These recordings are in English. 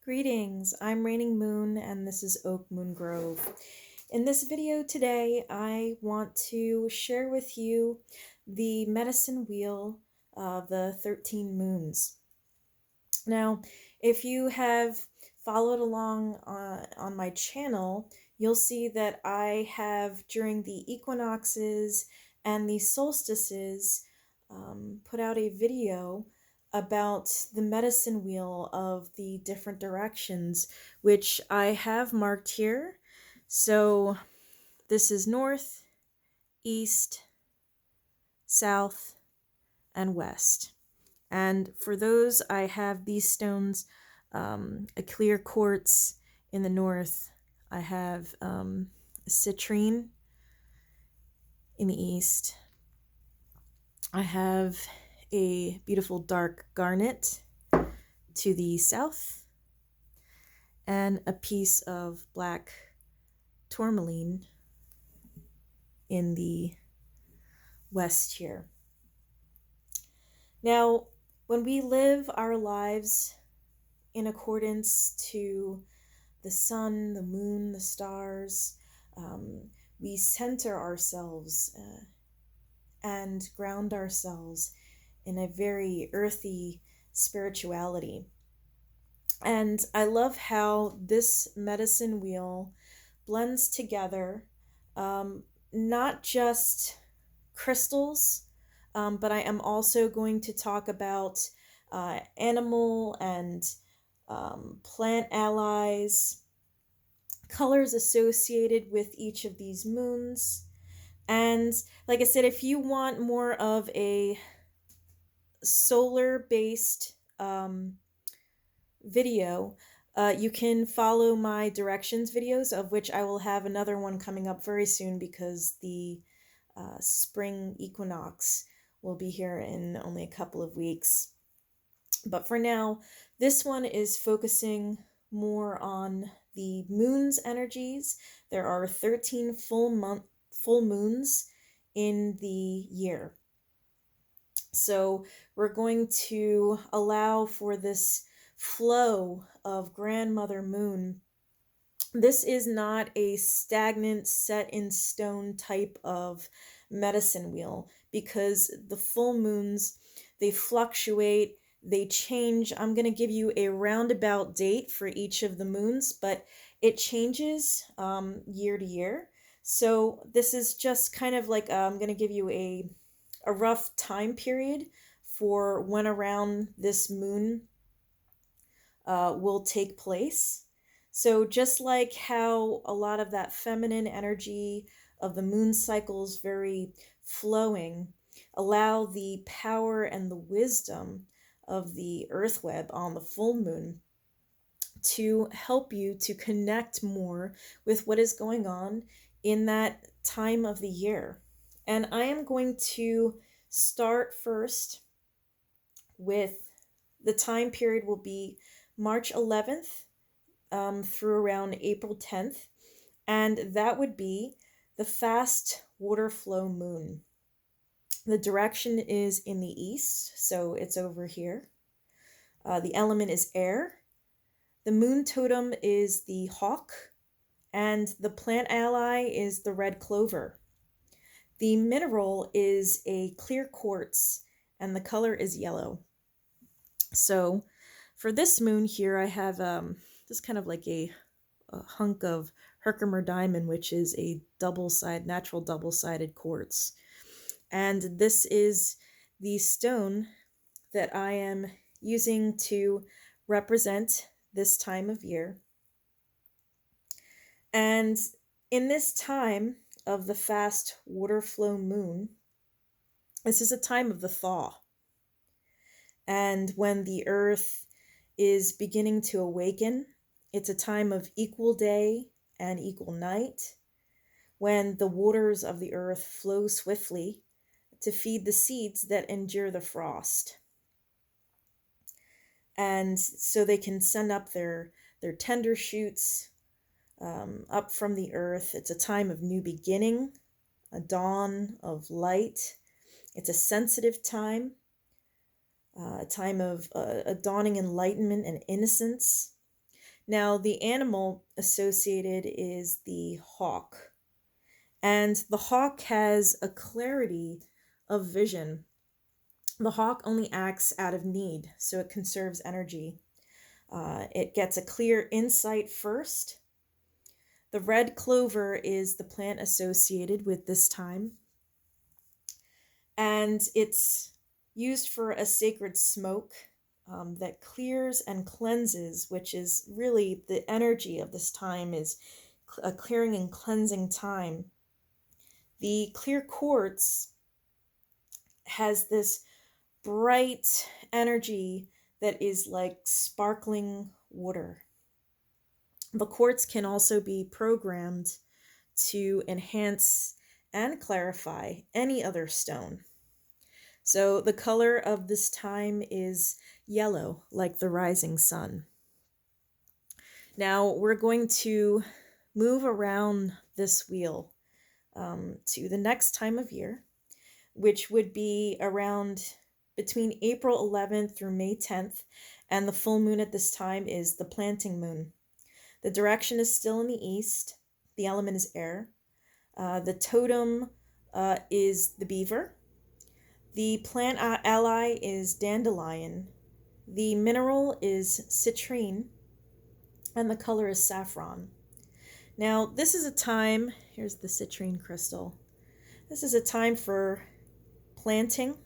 Greetings, I'm Raining Moon and this is Oak Moon Grove. In this video today, I want to share with you the medicine wheel of the 13 moons. Now, if you have followed along on my channel, you'll see that I have, during the equinoxes and the solstices, put out a video about the medicine wheel of the different directions, which I have marked here. So this is north, east, south, and west. And for those, I have these stones, a clear quartz in the north. I have citrine in the east. I have a beautiful dark garnet to the south, and a piece of black tourmaline in the west here. Now, when we live our lives in accordance to the sun, the moon, the stars, we center ourselves and ground ourselves in a very earthy spirituality. And I love how this medicine wheel blends together not just crystals, but I am also going to talk about animal and plant allies, colors associated with each of these moons. And like I said, if you want more of a solar-based video, you can follow my directions videos, of which I will have another one coming up very soon because the spring equinox will be here in only a couple of weeks. But for now, this one is focusing more on the moon's energies. There are 13 full moons in the year. So we're going to allow for this flow of grandmother moon. This is not a stagnant, set in stone type of medicine wheel, because the full moons, they fluctuate, they change. I'm going to give you a roundabout date for each of the moons, but it changes year to year. So this is just kind of like, I'm going to give you a rough time period for when around this moon will take place. So just like how a lot of that feminine energy of the moon cycles, very flowing, allow the power and the wisdom of the earth web on the full moon to help you to connect more with what is going on in that time of the year. And I am going to start first with the time period will be March 11th through around April 10th, and that would be the fast water flow moon. The direction is in the east, so it's over here. The element is air. The moon totem is the hawk, and the plant ally is the red clover. The mineral is a clear quartz, and the color is yellow. So for this moon here, I have just kind of like a hunk of Herkimer diamond, which is a natural double-sided quartz. And this is the stone that I am using to represent this time of year. And in this time of the fast water flow moon, this is a time of the thaw. And when the earth is beginning to awaken, it's a time of equal day and equal night, when the waters of the earth flow swiftly to feed the seeds that endure the frost. And so they can send up their tender shoots up from the earth. It's a time of new beginning, a dawn of light. It's a sensitive time, a time of a dawning enlightenment and innocence. Now, the animal associated is the hawk, and the hawk has a clarity of vision. The hawk only acts out of need, so it conserves energy. It gets a clear insight first. The red clover is the plant associated with this time, and it's used for a sacred smoke that clears and cleanses, which is really the energy of this time, is a clearing and cleansing time. The clear quartz has this bright energy that is like sparkling water. The quartz can also be programmed to enhance and clarify any other stone. So the color of this time is yellow, like the rising sun. Now we're going to move around this wheel to the next time of year, which would be around between April 11th through May 10th, and the full moon at this time is the planting moon. The direction is still in the east. The element is air. The totem is the beaver. The plant ally is dandelion. The mineral is citrine, and the color is saffron. Now, this is a time, here's the citrine crystal. This is a time for planting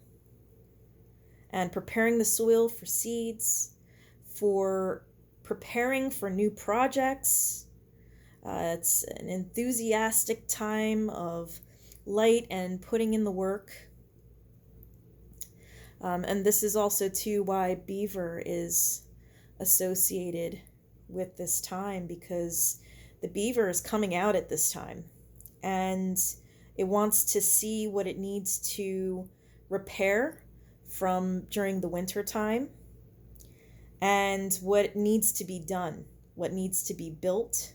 and preparing the soil for seeds, for preparing for new projects. It's an enthusiastic time of light and putting in the work. And this is also too why beaver is associated with this time, because the beaver is coming out at this time and it wants to see what it needs to repair from during the winter time and what needs to be done, what needs to be built,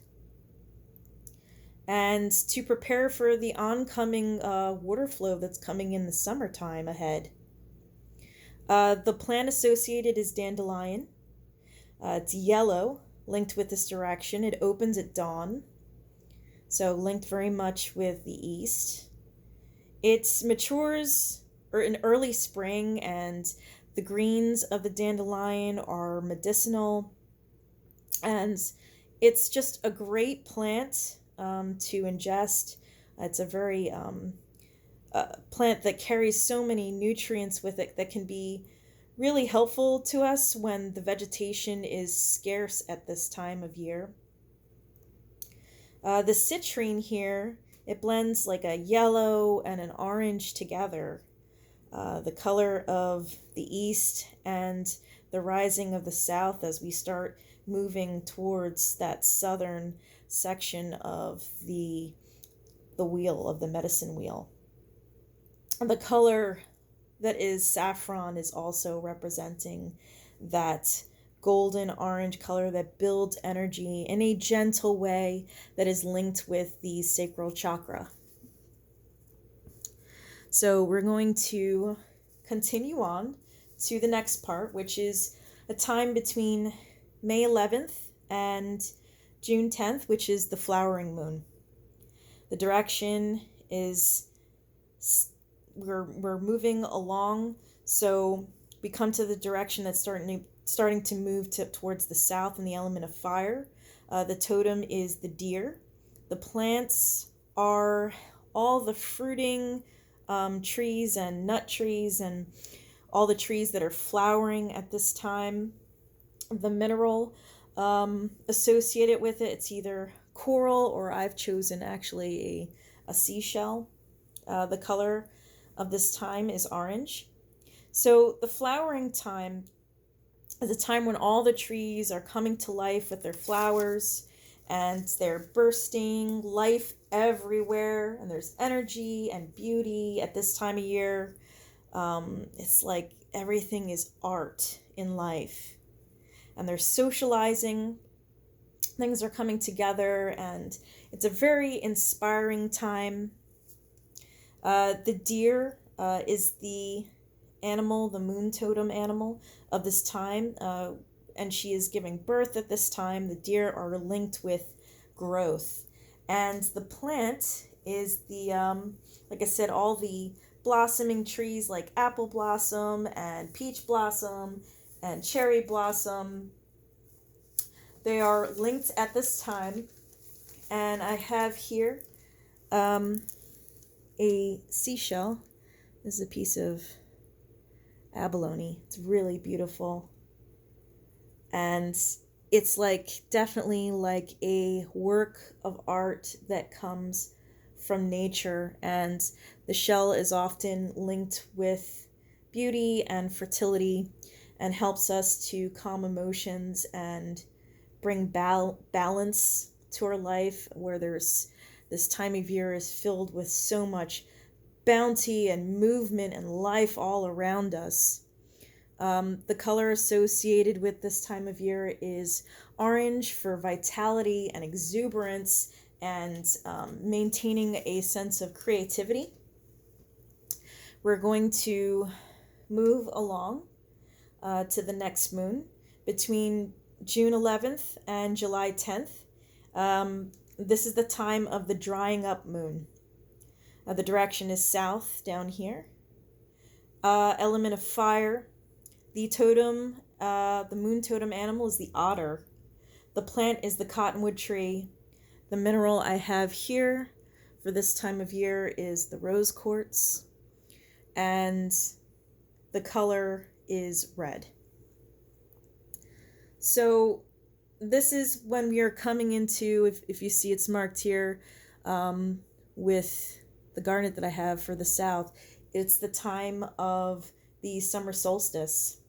and to prepare for the oncoming water flow that's coming in the summertime ahead. The plant associated is dandelion. It's yellow, linked with this direction. It opens at dawn, so linked very much with the east. It matures in early spring, and the greens of the dandelion are medicinal, and it's just a great plant to ingest. It's a very plant that carries so many nutrients with it that can be really helpful to us when the vegetation is scarce at this time of year. The citrine here, it blends like a yellow and an orange together. The color of the east and the rising of the south as we start moving towards that southern section of the wheel, of the medicine wheel. The color that is saffron is also representing that golden orange color that builds energy in a gentle way that is linked with the sacral chakra. So we're going to continue on to the next part, which is a time between May 11th and June 10th, which is the flowering moon. The direction is we're moving along, so we come to the direction that's starting to move towards the south in the element of fire. The totem is the deer. The plants are all the fruiting trees and nut trees and all the trees that are flowering at this time. The mineral associated with it, it's either coral or I've chosen actually a seashell. The color of this time is orange. So the flowering time is a time when all the trees are coming to life with their flowers and they're bursting life everywhere, and there's energy and beauty at this time of year. It's like everything is art in life, and they're socializing. Things are coming together, and it's a very inspiring time. The deer is the animal, the moon totem animal of this time. and she is giving birth at this time. The deer are linked with growth. And the plant is like I said, all the blossoming trees like apple blossom and peach blossom and cherry blossom. They are linked at this time. And I have here a seashell. This is a piece of abalone. It's really beautiful. And it's like definitely like a work of art that comes from nature, and the shell is often linked with beauty and fertility and helps us to calm emotions and bring balance to our life, where there's this time of year is filled with so much bounty and movement and life all around us. The color associated with this time of year is orange for vitality and exuberance and maintaining a sense of creativity. We're going to move along to the next moon between June 11th and July 10th. This is the time of the drying up moon. The direction is south down here. Element of fire. The totem, the moon totem animal is the otter. The plant is the cottonwood tree. The mineral I have here for this time of year is the rose quartz. And the color is red. So this is when we are coming into, if you see it's marked here with the garnet that I have for the south, it's the time of the summer solstice.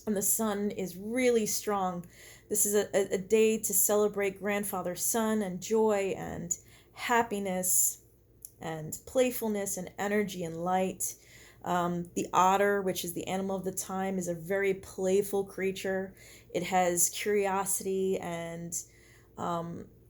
And the sun is really strong. This is a day to celebrate grandfather sun and joy and happiness and playfulness and energy and light. The otter, which is the animal of the time, is a very playful creature. It has curiosity, and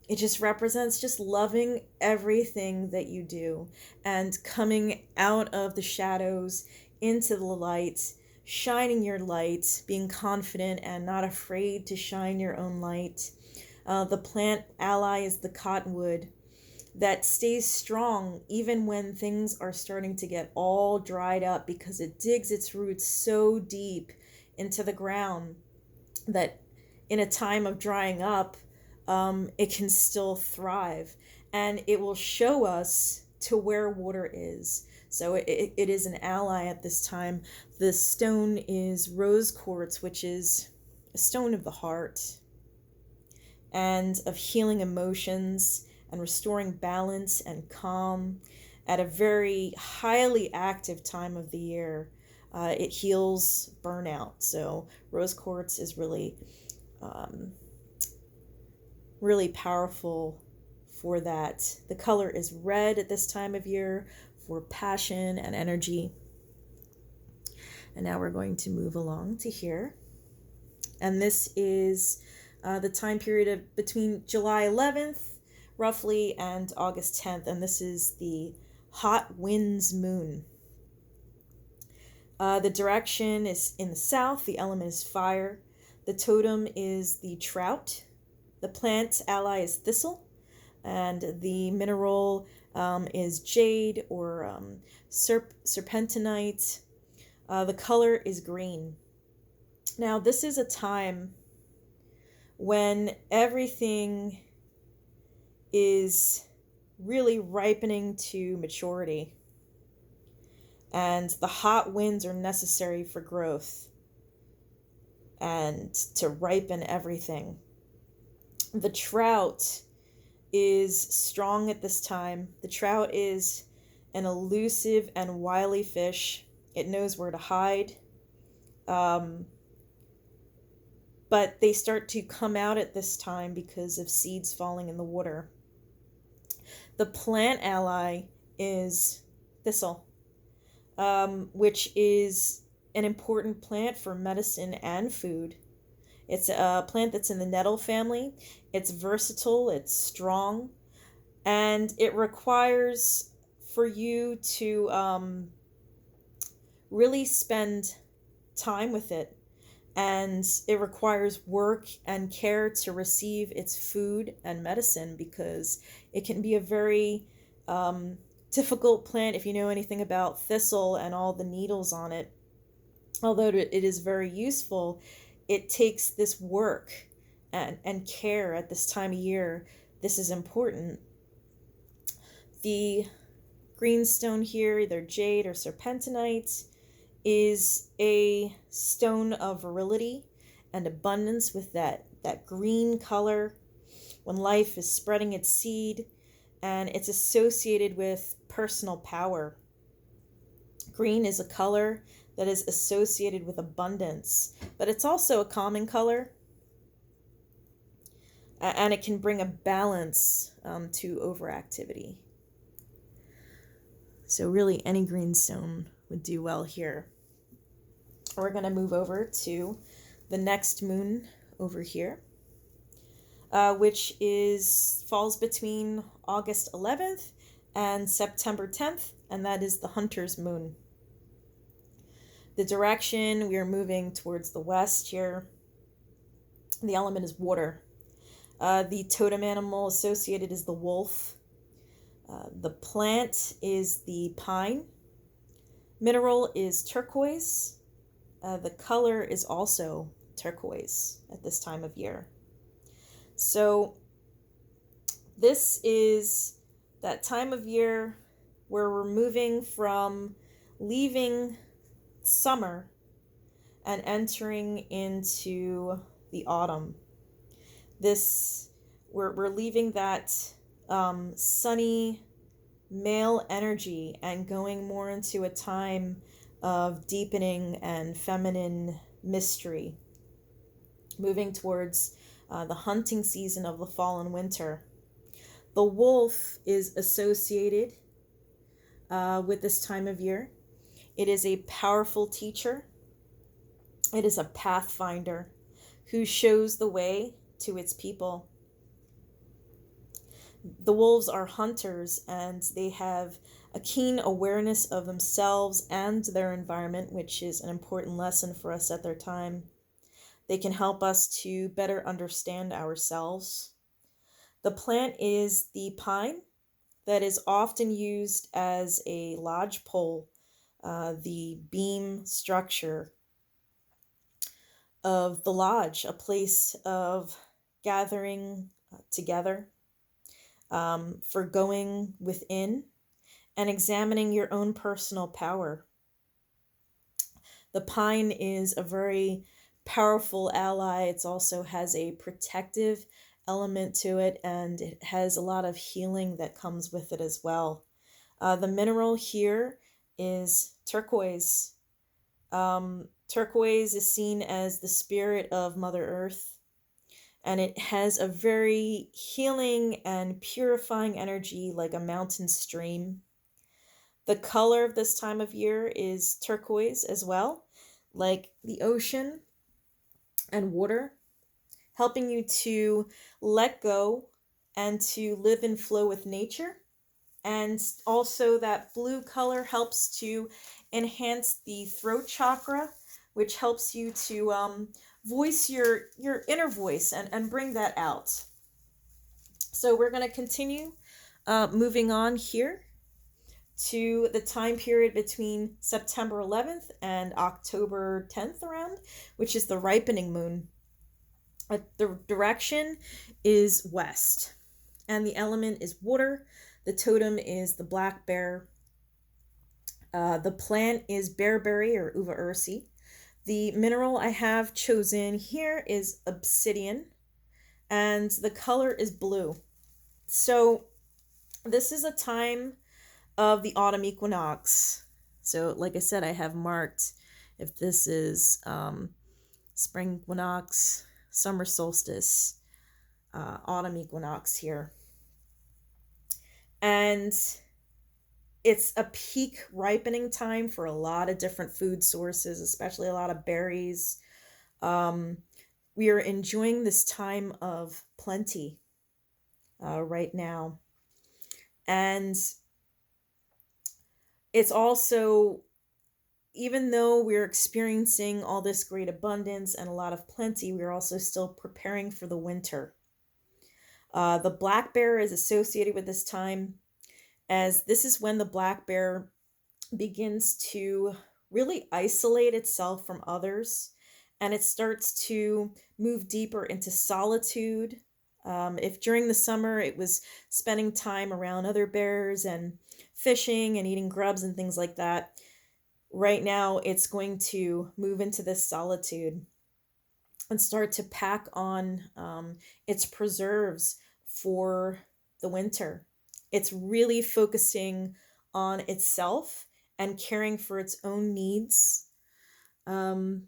it just represents just loving everything that you do and coming out of the shadows into the light, shining your light, being confident and not afraid to shine your own light. The plant ally is the cottonwood that stays strong even when things are starting to get all dried up, because it digs its roots so deep into the ground that in a time of drying up, it can still thrive, and it will show us to where water is. So it is an ally at this time. The stone is rose quartz, which is a stone of the heart and of healing emotions and restoring balance and calm at a very highly active time of the year. It heals burnout. So rose quartz is really, really powerful for that. The color is red at this time of year for passion and energy. And now we're going to move along to here. And this is the time period of between July 11th, roughly, and August 10th. And this is the hot winds moon. The direction is in the south. The element is fire. The totem is the trout. The plant ally is thistle. And the mineral is jade or serpentinite. The color is green. Now, this is a time when everything is really ripening to maturity, and the hot winds are necessary for growth and to ripen everything. The trout is strong at this time. The trout is an elusive and wily fish. It knows where to hide. But they start to come out at this time because of seeds falling in the water. The plant ally is thistle, which is an important plant for medicine and food. It's a plant that's in the nettle family. It's versatile, it's strong, and it requires for you to really spend time with it. and it requires work and care to receive its food and medicine because it can be a very um, difficult plant if you know anything about thistle and all the needles on it. Although it is very useful, it takes this work and care at this time of year. This is important. The greenstone here, either jade or serpentinite, is a stone of virility and abundance with that green color when life is spreading its seed, and it's associated with personal power. Green is a color that is associated with abundance, but it's also a calming color, and it can bring a balance to overactivity. So really any greenstone would do well here. We're going to move over to the next moon over here, which falls between August 11th and September 10th, and that is the Hunter's moon. The direction, we are moving towards the west here. The element is water. The totem animal associated is the wolf. The plant is the pine. Mineral is turquoise. The color is also turquoise at this time of year. So this is that time of year where we're moving from leaving summer and entering into the autumn. We're leaving that sunny male energy and going more into a time of deepening and feminine mystery, moving towards the hunting season of the fall and winter. The wolf is associated with this time of year. It is a powerful teacher. It is a pathfinder who shows the way to its people. The wolves are hunters, and they have a keen awareness of themselves and their environment, which is an important lesson for us at their time. They can help us to better understand ourselves. The plant is the pine that is often used as a lodge pole, the beam structure of the lodge, a place of gathering together, for going within and examining your own personal power. The pine is a very powerful ally. It also has a protective element to it, and it has a lot of healing that comes with it as well. The mineral here is turquoise. Turquoise is seen as the spirit of Mother Earth, and it has a very healing and purifying energy like a mountain stream. The color of this time of year is turquoise as well, like the ocean and water, helping you to let go and to live in flow with nature. And also that blue color helps to enhance the throat chakra, which helps you to voice your inner voice and bring that out. So we're going to continue moving on here to the time period between September 11th and October 10th around, which is the ripening moon. The direction is west, and the element is water. The totem is the black bear. The plant is bearberry or uva ursi. The mineral I have chosen here is obsidian, and the color is blue. So this is a time of the autumn equinox. So like I said, I have marked if this is spring equinox, summer solstice, autumn equinox here. And it's a peak ripening time for a lot of different food sources, especially a lot of berries. We are enjoying this time of plenty right now. And it's also even though we're experiencing all this great abundance and a lot of plenty, we're also still preparing for the winter. The black bear is associated with this time, as this is when the black bear begins to really isolate itself from others, and it starts to move deeper into solitude. If during the summer it was spending time around other bears and fishing and eating grubs and things like that, right now it's going to move into this solitude and start to pack on its preserves for the winter. It's really focusing on itself and caring for its own needs, um,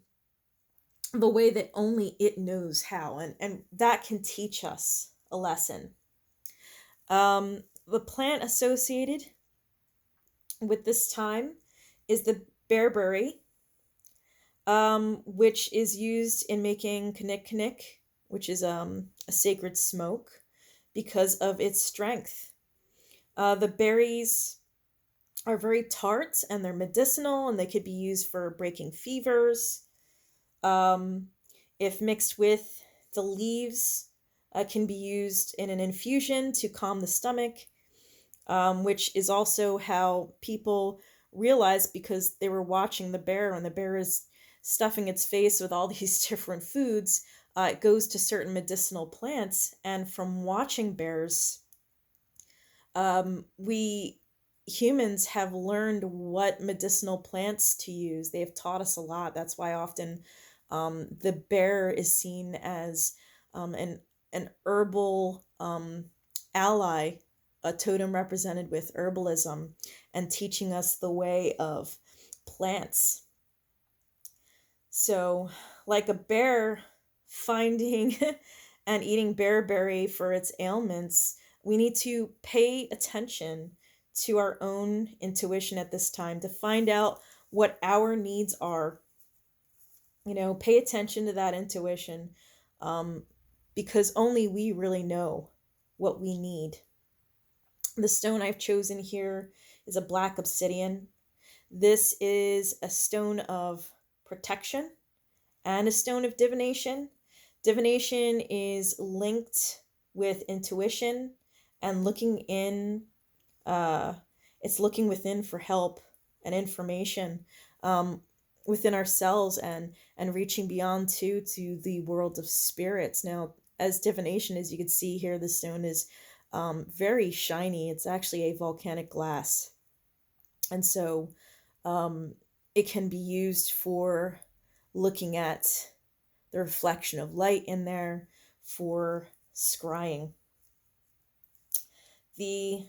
the way that only it knows how. And that can teach us a lesson. The plant associated with this time is the bearberry, which is used in making knick, which is a sacred smoke, because of its strength. The berries are very tart and they're medicinal and they could be used for breaking fevers. Um, if mixed with the leaves, can be used in an infusion to calm the stomach, which is also how people realized, because they were watching the bear and the bear is stuffing its face with all these different foods. It goes to certain medicinal plants, and from watching bears, we humans have learned what medicinal plants to use. They have taught us a lot. That's why often the bear is seen as an herbal ally, a totem represented with herbalism, and teaching us the way of plants. So, like a bear finding and eating bearberry for its ailments, we need to pay attention to our own intuition at this time to find out what our needs are. Pay attention to that intuition, um, because only we really know what we need. The stone I've chosen here is a black obsidian. This is a stone of protection and a stone of divination. Divination is linked with intuition and looking in. It's looking within for help and information, within ourselves, and reaching beyond to the world of spirits. Now, as divination, as you can see here, the stone is very shiny. It's actually a volcanic glass, and so um, it can be used for looking at the reflection of light in there, for scrying. The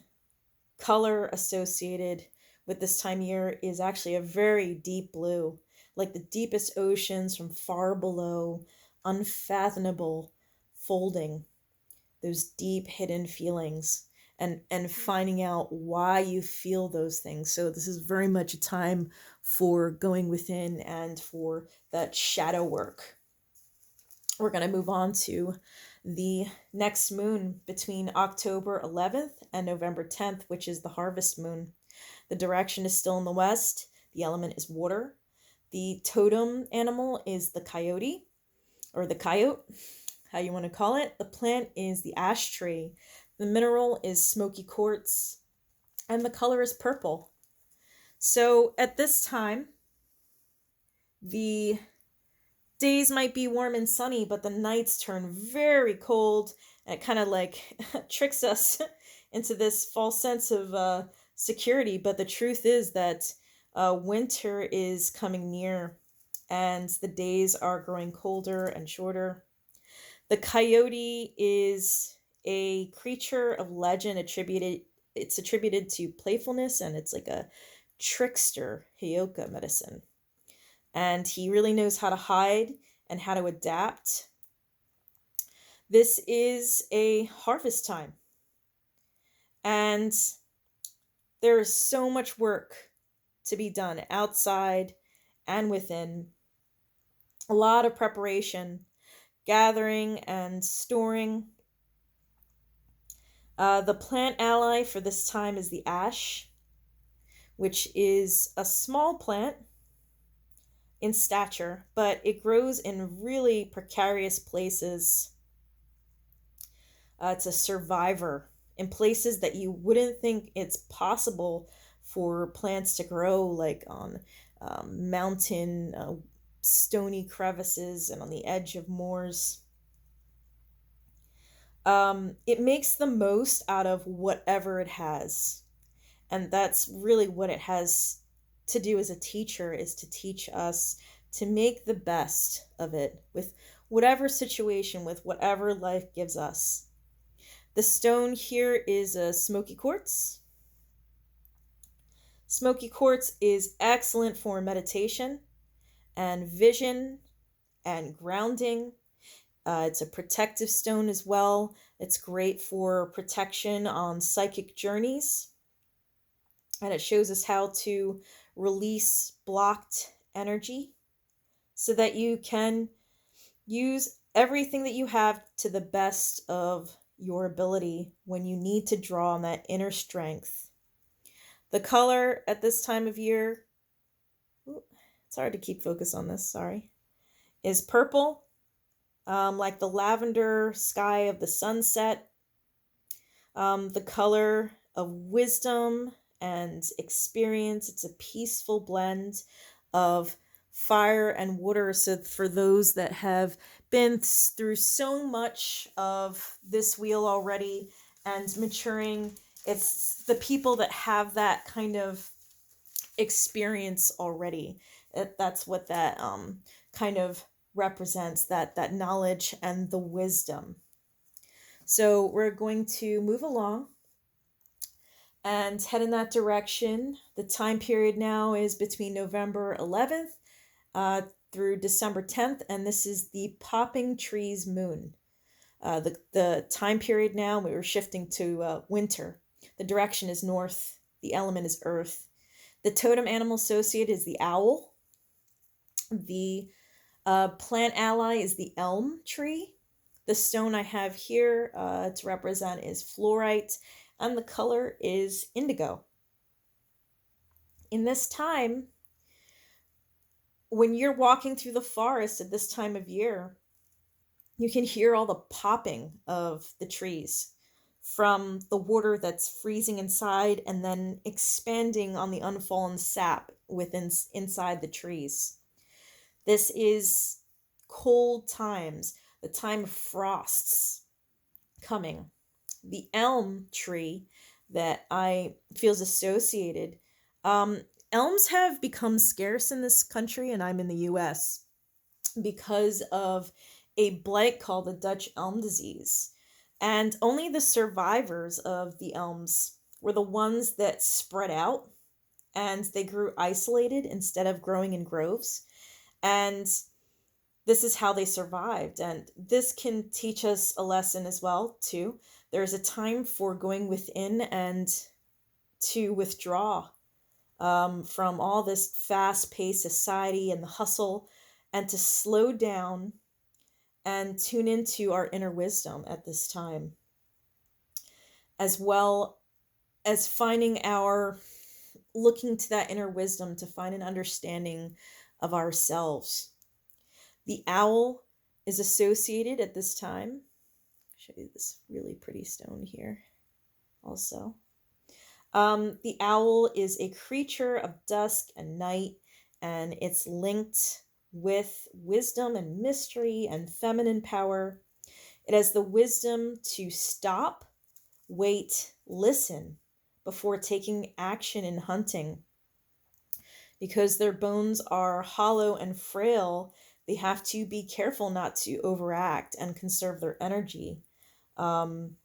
color associated with this time of year is actually a very deep blue, like the deepest oceans from far below, unfathomable, folding those deep hidden feelings, and finding out why you feel those things. So this is very much a time for going within and for that shadow work. We're going to move on to the next moon between October 11th and November 10th, which is the harvest moon. The direction is still in the west. The element is water. The totem animal is the coyote, or the coyote, how you want to call it. The plant is the ash tree. The mineral is smoky quartz, and the color is purple. So at this time, the days might be warm and sunny, but the nights turn very cold, and it kind of like tricks us into this false sense of security. But the truth is that winter is coming near, and the days are growing colder and shorter. The coyote is a creature of legend it's attributed to playfulness, and it's like a trickster Heyoka medicine. And he really knows how to hide and how to adapt. This is a harvest time, and there is so much work to be done outside and within. A lot of preparation, gathering and storing. The plant ally for this time is the ash, which is a small plant in stature, but it grows in really precarious places. It's a survivor in places that you wouldn't think it's possible for plants to grow, like on mountain, stony crevices and on the edge of moors. It makes the most out of whatever it has. And that's really what it has to do as a teacher, is to teach us to make the best of it with whatever situation, with whatever life gives us. The stone here is a smoky quartz. Smoky quartz is excellent for meditation and vision and grounding. It's a protective stone as well. It's great for protection on psychic journeys. And it shows us how to release blocked energy so that you can use everything that you have to the best of your ability when you need to draw on that inner strength. The color at this time of year, it's hard to keep focus on this, sorry, is purple, like the lavender sky of the sunset. The color of wisdom and experience. It's a peaceful blend of fire and water. So for those that have been through so much of this wheel already and maturing, it's the people that have that kind of experience already. That's what that kind of represents, that knowledge and the wisdom. So we're going to move along and head in that direction. The time period now is between November 11th through December 10th, and this is the popping trees moon. The time period now, we were shifting to winter. The direction is north. The element is earth. The totem animal associated is the owl. The plant ally is the elm tree. The stone I have here to represent is fluorite, and the color is indigo. In this time, when you're walking through the forest at this time of year, you can hear all the popping of the trees from the water that's freezing inside and then expanding on the unfallen sap inside the trees. This is cold times, the time of frosts coming. The elm tree that I feels associated, elms have become scarce in this country, and I'm in the US, because of a blight called the Dutch elm disease. And only the survivors of the elms were the ones that spread out and they grew isolated instead of growing in groves. And this is how they survived. And this can teach us a lesson as well, too. There's a time for going within and to withdraw from all this fast-paced society and the hustle, and to slow down and tune into our inner wisdom at this time, as well as looking to that inner wisdom to find an understanding of ourselves. The owl is associated at this time. I'll show you this really pretty stone here also. The owl is a creature of dusk and night, and it's linked with wisdom and mystery and feminine power. It has the wisdom to stop, wait, listen before taking action in hunting. Because their bones are hollow and frail, they have to be careful not to overact and conserve their energy, and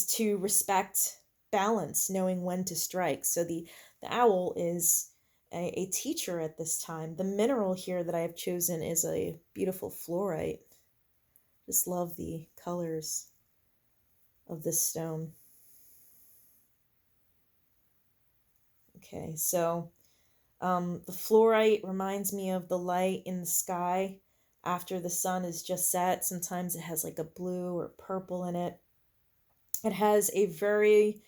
to respect balance, knowing when to strike. So the owl is a teacher at this time. The mineral here that I have chosen is a beautiful fluorite. Just love the colors of this stone. Okay, so the fluorite reminds me of the light in the sky after the sun is just set. Sometimes it has like a blue or purple in it. It has a very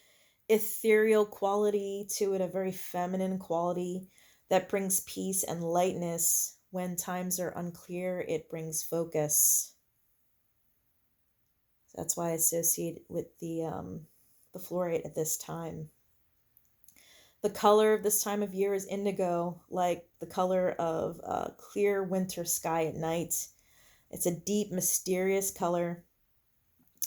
ethereal quality to it, a very feminine quality that brings peace and lightness. When times are unclear, it brings focus. That's why I associate with the fluorite at this time. The color of this time of year is indigo, like the color of a clear winter sky at night. It's a deep, mysterious color,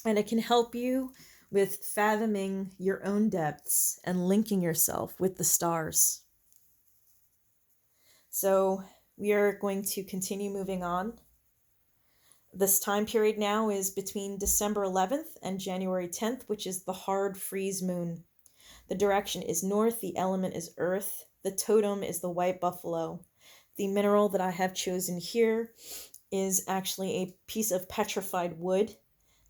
and it can help you with fathoming your own depths and linking yourself with the stars. So we are going to continue moving on. This time period now is between December 11th and January 10th, which is the hard freeze moon. The direction is north, the element is earth, the totem is the white buffalo. The mineral that I have chosen here is actually a piece of petrified wood.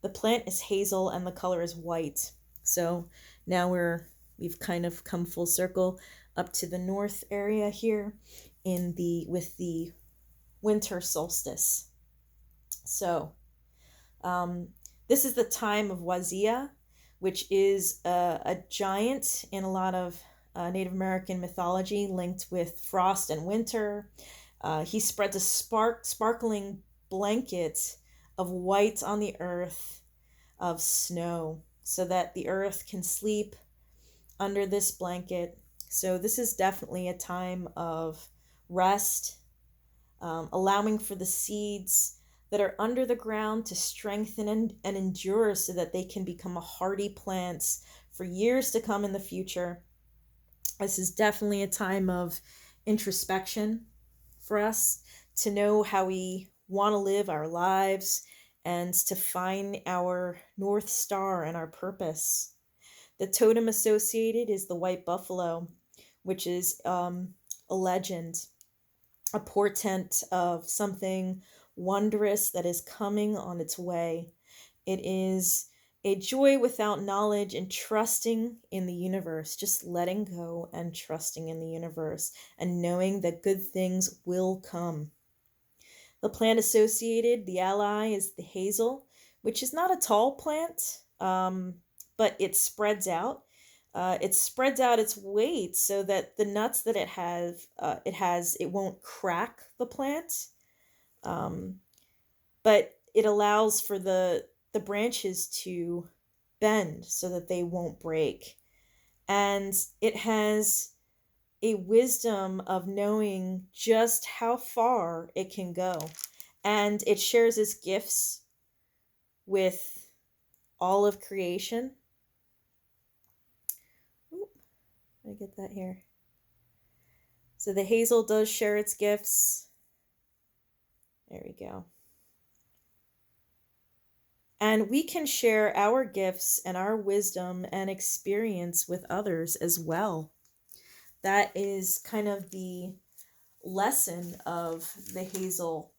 The plant is hazel and the color is white. So now we've kind of come full circle up to the north area here with the winter solstice. So this is the time of Wazia, which is a giant in a lot of Native American mythology linked with frost and winter. He spreads a sparkling blanket of white on the earth of snow so that the earth can sleep under this blanket. So this is definitely a time of rest, allowing for the seeds that are under the ground to strengthen and endure so that they can become a hardy plants for years to come in the future. This is definitely a time of introspection for us to know how we want to live our lives and to find our North Star and our purpose. The totem associated is the white buffalo, which is a legend, a portent of something wondrous that is coming on its way. It is a joy without knowledge and trusting in the universe, just letting go and trusting in the universe and knowing that good things will come. The plant associated, the ally, is the hazel, which is not a tall plant, but it spreads out. It spreads out its weight so that the nuts that it won't crack the plant, but it allows for the branches to bend so that they won't break. And it has a wisdom of knowing just how far it can go. And it shares its gifts with all of creation. Oop, I get that here. So the hazel does share its gifts. There we go. And we can share our gifts and our wisdom and experience with others as well. That is kind of the lesson of the hazel